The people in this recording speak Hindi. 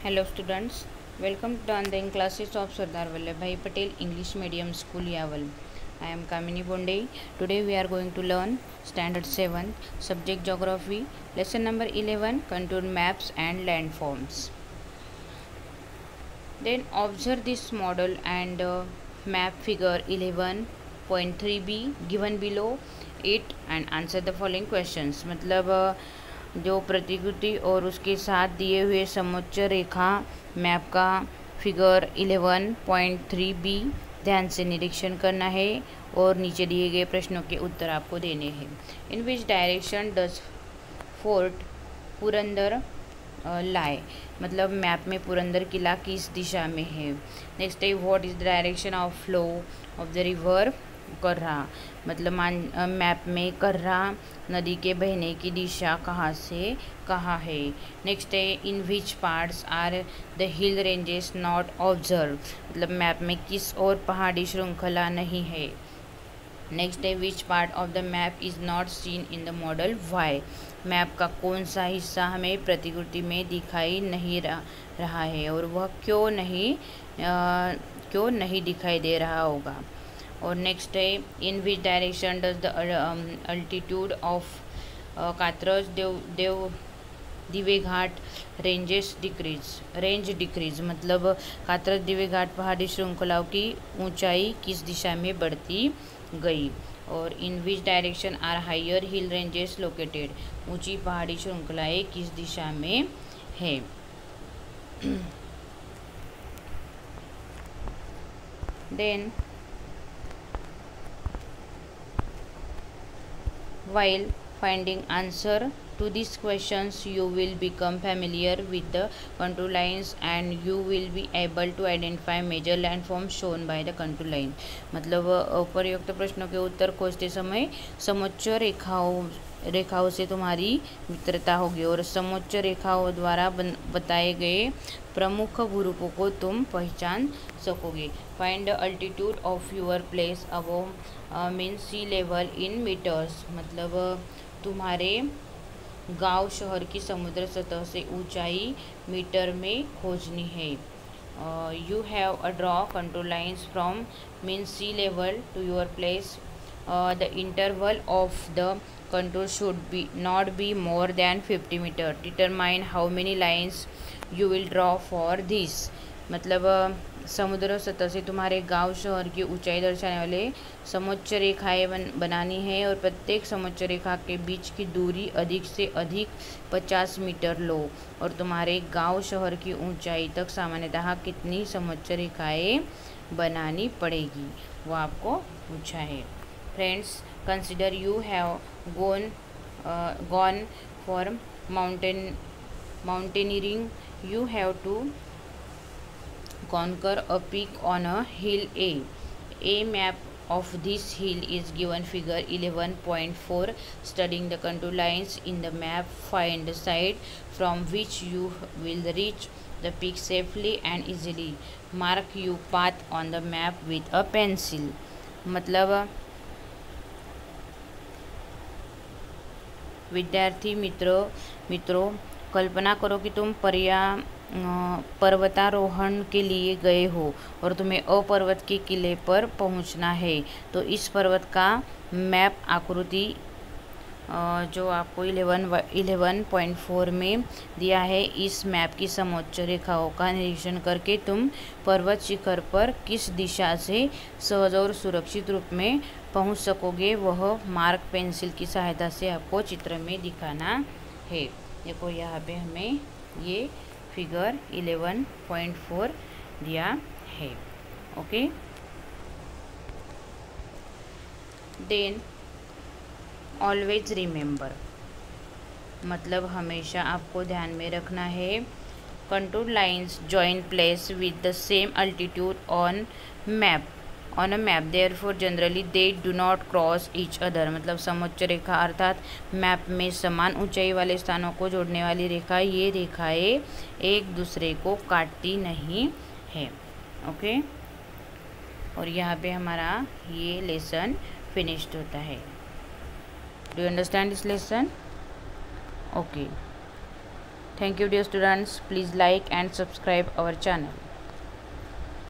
Hello students, welcome to the online classes of Sardar Vallabhbhai Patel English Medium School Yaval. I am Kamini Bonde. Today we are going to learn Standard 7 Subject Geography, Lesson number 11 Contour Maps and Landforms. Then observe this model and map figure 11.3b given below it and answer the following questions. मतलब जो प्रतिकृति और उसके साथ दिए हुए समोच्च रेखा मैप का फिगर 11.3b ध्यान से निरीक्षण करना है और नीचे दिए गए प्रश्नों के उत्तर आपको देने हैं. In which direction does fort Purandar lie, मतलब मैप में पुरंदर किला किस दिशा में है. नेक्स्ट है what is the direction of flow of the river Karha, मतलब मैप में कर्रा नदी के बहने की दिशा कहाँ से कहाँ है. नेक्स्ट है in which parts are the hill ranges not observe, मतलब मैप में किस और पहाड़ी श्रृंखला नहीं है. नेक्स्ट है which part of the map is not seen in the model Y, map का कौन सा हिस्सा हमें प्रतिकृति में दिखाई नहीं रहा है और वह क्यों नहीं दिखाई दे रहा होगा. और नेक्स्ट है in which direction does the altitude of Katraj Dive Ghat range decrease, मतलब कात्रज दिवे घाट पहाड़ी श्रृंखलाओं की ऊंचाई किस दिशा में बढ़ती गई. और in which direction are higher hill ranges located, ऊंची पहाड़ी श्रृंखलाएं किस दिशा में है. Then while finding answer to these questions you will become familiar with the contour lines and you will be able to identify major landforms shown by the contour line, मतलब उपरोक्त प्रश्नों के उत्तर खोजते समय समोच्च रेखाओं से तुम्हारी मित्रता होगी और समोच्च रेखाओं द्वारा बताए गए प्रमुख भूरूपों को तुम पहचान सकोगे. Find the altitude of your place above mean sea level in metres, मतलब तुम्हारे गांव शहर की समुद्र सतह से ऊंचाई मीटर में खोजनी है. You have a draw contour lines from mean sea level to your place. The interval of the contour should not be more than 50 meter. Determine how many lines you will draw for this, मतलब समुद्र सतह से तुम्हारे गांव शहर की ऊंचाई दर्शाने वाले समोच्च रेखाएं बनानी है और प्रत्येक समोच्च रेखा के बीच की दूरी अधिक से अधिक 50 मीटर लो और तुम्हारे गांव शहर की ऊंचाई तक सामान्यतः कितनी समोच्च रेखाएं बनानी पड़ेगी वो आपको पूछा है. Friends, consider you have gone for mountaineering. You have to conquer a peak on a hill A. A map of this hill is given figure 11.4. Studying the contour lines in the map, find the side from which you will reach the peak safely and easily. Mark your path on the map with a pencil, मतलब विद्यार्थी मित्रों कल्पना करो कि तुम पर्वतारोहण के लिए गए हो और तुम्हें अपर्वत के किले पर पहुंचना है. तो इस पर्वत का मैप आकृति जो आपको 11.4 में दिया है, इस मैप की समोच्च रेखाओं का निरीक्षण करके तुम पर्वत शिखर पर किस दिशा से सहज और सुरक्षित रूप में पहुंच सकोगे वह मार्क पेंसिल की सहायता से आपको चित्र में दिखाना है. देखो यहाँ पे हमें ये फिगर 11.4 दिया है. ओके, देन ऑलवेज रिमेंबर, मतलब हमेशा आपको ध्यान में रखना है contour lines join place with the same altitude on a map therefore generally they do not cross each other, मतलब समोच्च रेखा अर्थात मैप में समान ऊंचाई वाले स्थानों को जोड़ने वाली रेखा, ये रेखाएं एक दूसरे को काटती नहीं है. ओके, और यहाँ पे हमारा ये लेसन फिनिश्ड होता है. Do you understand this lesson? Okay. Thank you dear students. Please like and subscribe our channel.